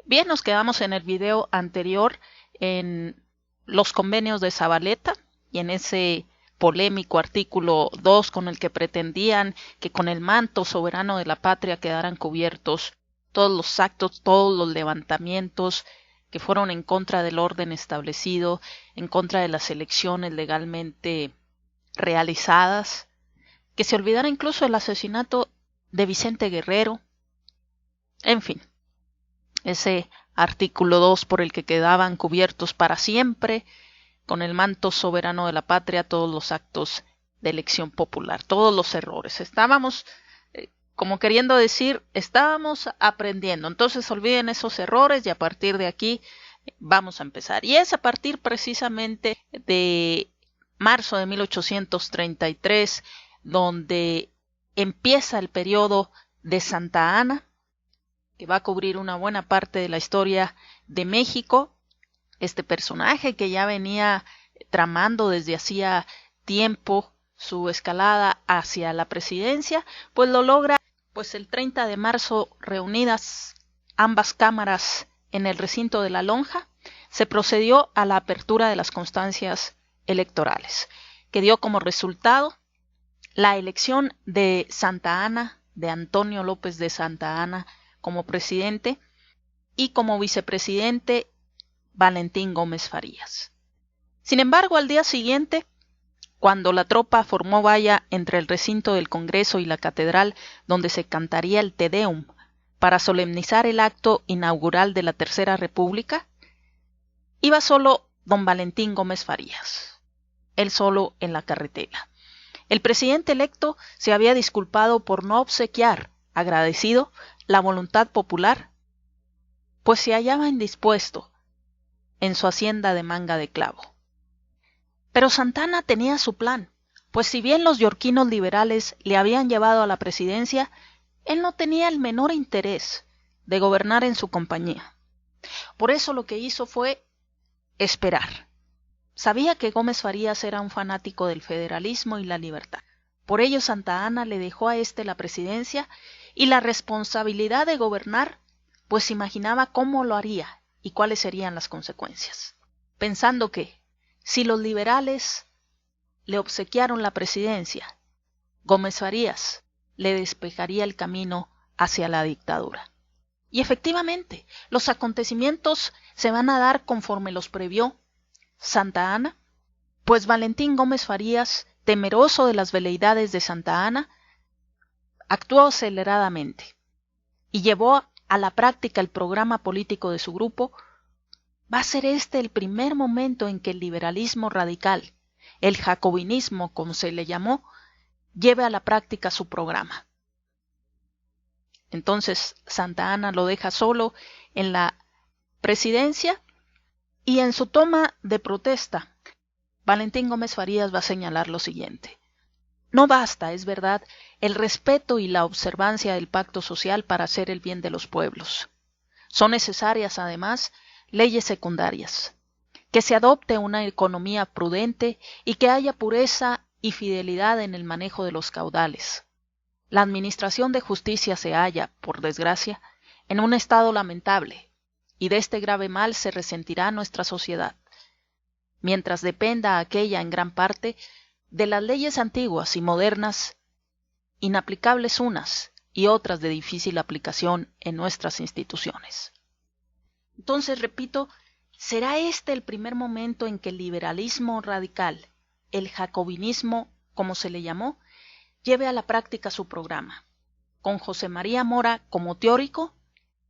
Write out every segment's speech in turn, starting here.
Bien, nos quedamos en el video anterior en los convenios de Zabaleta y en ese polémico artículo 2 con el que pretendían que con el manto soberano de la patria quedaran cubiertos todos los actos, todos los levantamientos que fueron en contra del orden establecido, en contra de las elecciones legalmente realizadas, que se olvidara incluso el asesinato de Vicente Guerrero, en fin. Ese artículo 2 por el que quedaban cubiertos para siempre con el manto soberano de la patria todos los actos de elección popular, todos los errores. Estábamos, como queriendo decir, estábamos aprendiendo. Entonces olviden esos errores y a partir de aquí vamos a empezar. Y es a partir precisamente de marzo de 1833 donde empieza el periodo de Santa Anna, que va a cubrir una buena parte de la historia de México. Este personaje que ya venía tramando desde hacía tiempo su escalada hacia la presidencia, pues lo logra el 30 de marzo, reunidas ambas cámaras en el recinto de la Lonja, se procedió a la apertura de las constancias electorales, que dio como resultado la elección de Santa Anna, de Antonio López de Santa Anna, como presidente, y como vicepresidente Valentín Gómez Farías. Sin embargo, al día siguiente, cuando la tropa formó valla entre el recinto del Congreso y la catedral donde se cantaría el Te Deum para solemnizar el acto inaugural de la Tercera República, iba solo don Valentín Gómez Farías, él solo en la carretela. El presidente electo se había disculpado por no obsequiar, agradecido, la voluntad popular, pues se hallaba indispuesto en su hacienda de Manga de Clavo. Pero Santa Anna tenía su plan, pues si bien los yorquinos liberales le habían llevado a la presidencia, él no tenía el menor interés de gobernar en su compañía. Por eso lo que hizo fue esperar. Sabía que Gómez Farías era un fanático del federalismo y la libertad. Por ello Santa Anna le dejó a éste la presidencia y la responsabilidad de gobernar, pues imaginaba cómo lo haría y cuáles serían las consecuencias. Pensando que, si los liberales le obsequiaron la presidencia, Gómez Farías le despejaría el camino hacia la dictadura. Y efectivamente, los acontecimientos se van a dar conforme los previó Santa Anna, pues Valentín Gómez Farías, temeroso de las veleidades de Santa Anna, actuó aceleradamente y llevó a la práctica el programa político de su grupo. Va a ser este el primer momento en que el liberalismo radical, el jacobinismo como se le llamó, lleve a la práctica su programa. Entonces Santa Anna lo deja solo en la presidencia y en su toma de protesta, Valentín Gómez Farías va a señalar lo siguiente: no basta, es verdad, el respeto y la observancia del pacto social para hacer el bien de los pueblos. Son necesarias, además, leyes secundarias, que se adopte una economía prudente y que haya pureza y fidelidad en el manejo de los caudales. La administración de justicia se halla, por desgracia, en un estado lamentable, y de este grave mal se resentirá nuestra sociedad, mientras dependa aquella en gran parte de las leyes antiguas y modernas, inaplicables unas y otras de difícil aplicación en nuestras instituciones. Entonces, repito, será este el primer momento en que el liberalismo radical, el jacobinismo, como se le llamó, lleve a la práctica su programa, con José María Mora como teórico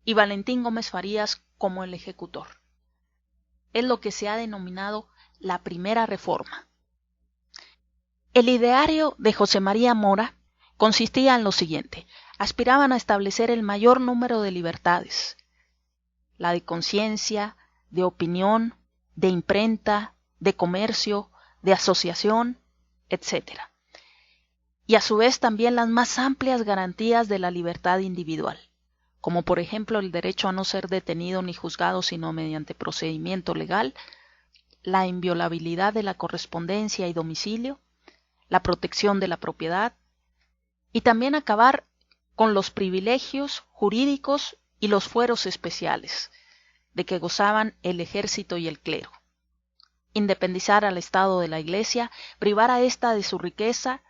y Valentín Gómez Farías como el ejecutor. Es lo que se ha denominado la primera reforma. El ideario de José María Mora consistía en lo siguiente: aspiraban a establecer el mayor número de libertades, la de conciencia, de opinión, de imprenta, de comercio, de asociación, etc. Y a su vez también las más amplias garantías de la libertad individual, como por ejemplo el derecho a no ser detenido ni juzgado sino mediante procedimiento legal, la inviolabilidad de la correspondencia y domicilio, la protección de la propiedad, y también acabar con los privilegios jurídicos y los fueros especiales, de que gozaban el ejército y el clero. Independizar al Estado de la Iglesia, privar a ésta de su riqueza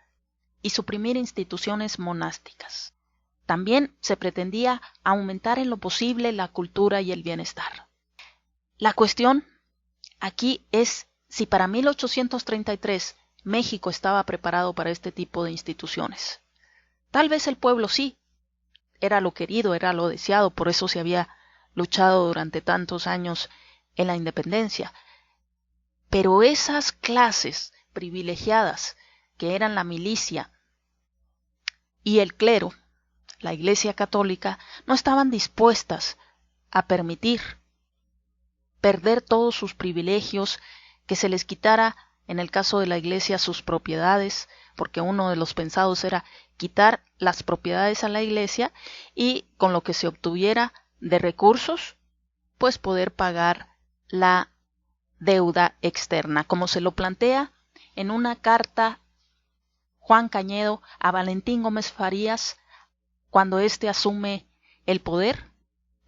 y suprimir instituciones monásticas. También se pretendía aumentar en lo posible la cultura y el bienestar. La cuestión aquí es si para 1833 México estaba preparado para este tipo de instituciones. Tal vez el pueblo sí, era lo querido, era lo deseado, por eso se había luchado durante tantos años en la independencia. Pero esas clases privilegiadas que eran la milicia y el clero, la Iglesia Católica, no estaban dispuestas a permitir perder todos sus privilegios, que se les quitara, en el caso de la Iglesia, sus propiedades, porque uno de los pensados era quitar las propiedades a la Iglesia y con lo que se obtuviera de recursos, pues poder pagar la deuda externa, como se lo plantea en una carta Juan Cañedo a Valentín Gómez Farías cuando éste asume el poder,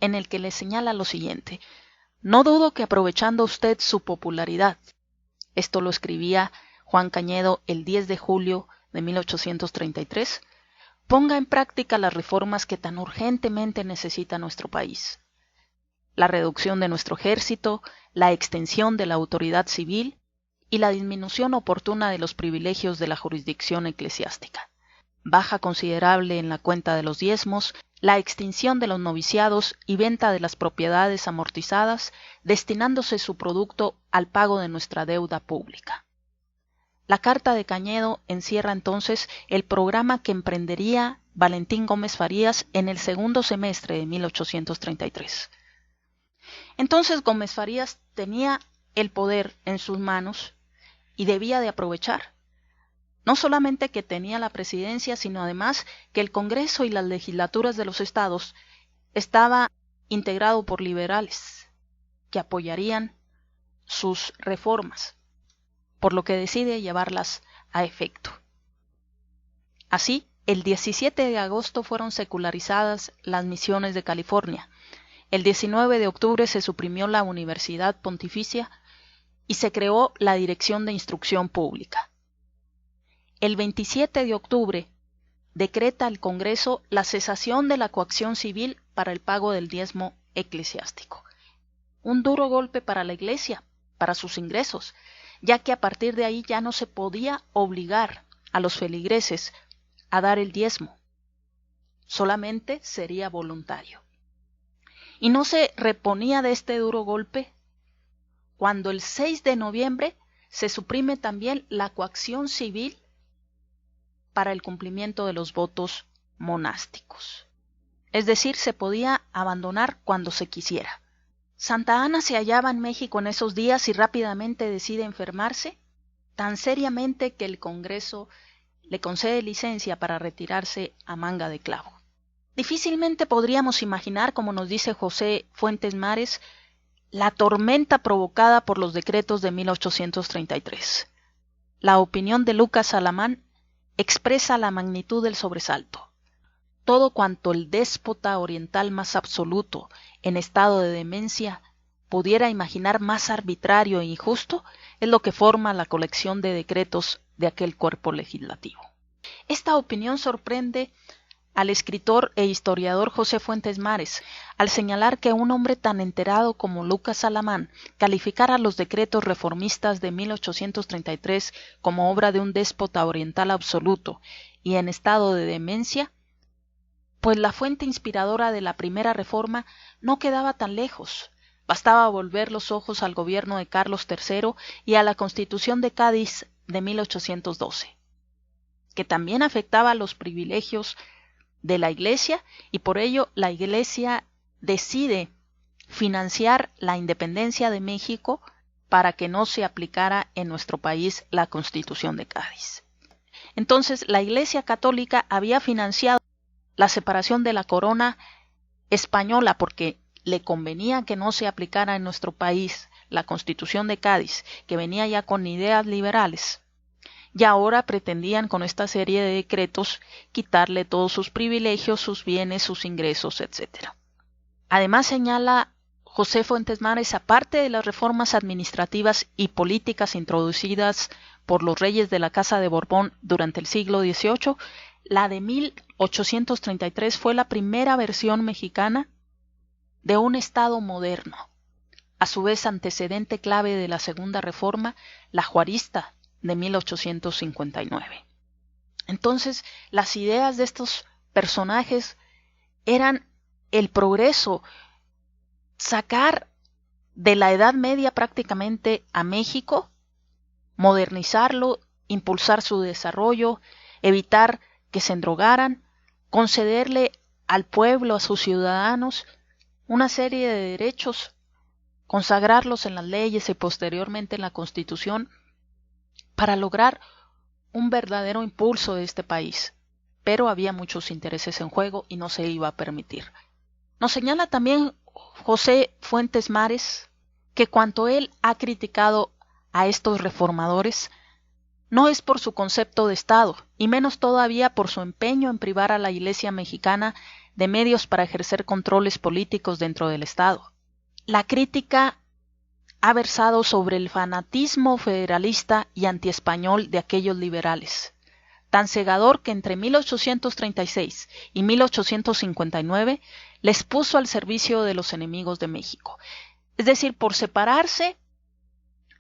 en el que le señala lo siguiente: no dudo que aprovechando usted su popularidad, esto lo escribía Juan Cañedo el 10 de julio de 1833, ponga en práctica las reformas que tan urgentemente necesita nuestro país. La reducción de nuestro ejército, la extensión de la autoridad civil y la disminución oportuna de los privilegios de la jurisdicción eclesiástica. Baja considerable en la cuenta de los diezmos, la extinción de los noviciados y venta de las propiedades amortizadas, destinándose su producto al pago de nuestra deuda pública. La carta de Cañedo encierra entonces el programa que emprendería Valentín Gómez Farías en el segundo semestre de 1833. Entonces Gómez Farías tenía el poder en sus manos y debía de aprovechar. No solamente que tenía la presidencia, sino además que el Congreso y las legislaturas de los estados estaba integrado por liberales que apoyarían sus reformas, por lo que decide llevarlas a efecto. Así, el 17 de agosto fueron secularizadas las misiones de California. El 19 de octubre se suprimió la Universidad Pontificia y se creó la Dirección de Instrucción Pública. El 27 de octubre decreta el Congreso la cesación de la coacción civil para el pago del diezmo eclesiástico. Un duro golpe para la Iglesia, para sus ingresos, ya que a partir de ahí ya no se podía obligar a los feligreses a dar el diezmo, solamente sería voluntario. Y no se reponía de este duro golpe cuando el 6 de noviembre se suprime también la coacción civil para el cumplimiento de los votos monásticos. Es decir, se podía abandonar cuando se quisiera. Santa Ana se hallaba en México en esos días y rápidamente decide enfermarse, tan seriamente que el Congreso le concede licencia para retirarse a manga de clavo. Difícilmente podríamos imaginar, como nos dice José Fuentes Mares, la tormenta provocada por los decretos de 1833. La opinión de Lucas Alamán expresa la magnitud del sobresalto. Todo cuanto el déspota oriental más absoluto, en estado de demencia, pudiera imaginar más arbitrario e injusto, es lo que forma la colección de decretos de aquel cuerpo legislativo. Esta opinión sorprende al escritor e historiador José Fuentes Mares, al señalar que un hombre tan enterado como Lucas Alamán calificara los decretos reformistas de 1833 como obra de un déspota oriental absoluto y en estado de demencia, pues la fuente inspiradora de la primera reforma no quedaba tan lejos. Bastaba volver los ojos al gobierno de Carlos III y a la Constitución de Cádiz de 1812, que también afectaba los privilegios de la Iglesia, y por ello la Iglesia decide financiar la independencia de México para que no se aplicara en nuestro país la Constitución de Cádiz. Entonces la Iglesia Católica había financiado la separación de la corona española porque le convenía que no se aplicara en nuestro país la Constitución de Cádiz, que venía ya con ideas liberales. Y ahora pretendían con esta serie de decretos quitarle todos sus privilegios, sus bienes, sus ingresos, etc. Además señala José Fuentes Mares, aparte de las reformas administrativas y políticas introducidas por los reyes de la Casa de Borbón durante el siglo XVIII, la de 1833 fue la primera versión mexicana de un Estado moderno, a su vez antecedente clave de la Segunda Reforma, la juarista de 1859. Entonces, las ideas de estos personajes eran el progreso, sacar de la Edad Media prácticamente a México, modernizarlo, impulsar su desarrollo, evitar que se endrogaran, concederle al pueblo, a sus ciudadanos, una serie de derechos, consagrarlos en las leyes y posteriormente en la Constitución, para lograr un verdadero impulso de este país. Pero había muchos intereses en juego y no se iba a permitir. Nos señala también José Fuentes Mares que cuanto él ha criticado a estos reformadores no es por su concepto de Estado, y menos todavía por su empeño en privar a la Iglesia mexicana de medios para ejercer controles políticos dentro del Estado. La crítica ha versado sobre el fanatismo federalista y antiespañol de aquellos liberales, tan cegador que entre 1836 y 1859 les puso al servicio de los enemigos de México. Es decir, por separarse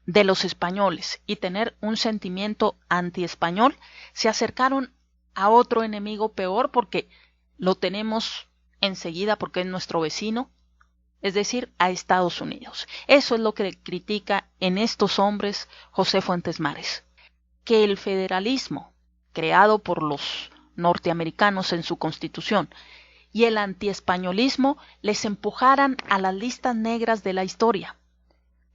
de los españoles y tener un sentimiento antiespañol, se acercaron a otro enemigo peor porque lo tenemos enseguida porque es nuestro vecino, es decir, a Estados Unidos. Eso es lo que critica en estos hombres José Fuentes Mares, que el federalismo creado por los norteamericanos en su constitución y el antiespañolismo les empujaran a las listas negras de la historia,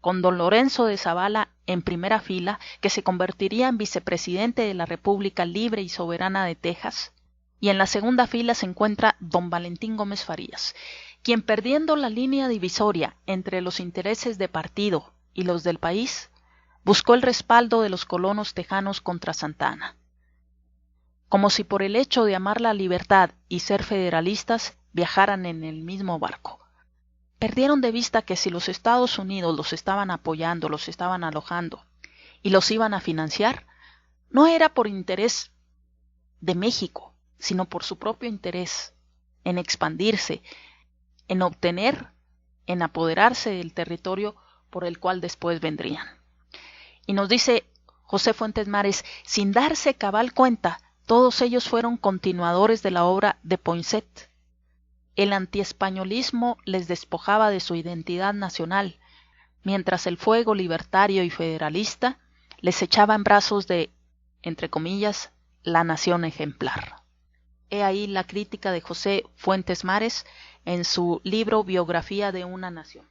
con don Lorenzo de Zavala en primera fila, que se convertiría en vicepresidente de la República Libre y Soberana de Texas, y en la segunda fila se encuentra don Valentín Gómez Farías, quien, perdiendo la línea divisoria entre los intereses de partido y los del país, buscó el respaldo de los colonos tejanos contra Santa Anna. Como si por el hecho de amar la libertad y ser federalistas viajaran en el mismo barco. Perdieron de vista que si los Estados Unidos los estaban apoyando, los estaban alojando y los iban a financiar, no era por interés de México, sino por su propio interés en expandirse, en obtener, en apoderarse del territorio por el cual después vendrían. Y nos dice José Fuentes Mares, sin darse cabal cuenta, todos ellos fueron continuadores de la obra de Poinsett. El antiespañolismo les despojaba de su identidad nacional, mientras el fuego libertario y federalista les echaba en brazos de, entre comillas, la nación ejemplar. He ahí la crítica de José Fuentes Mares en su libro Biografía de una Nación.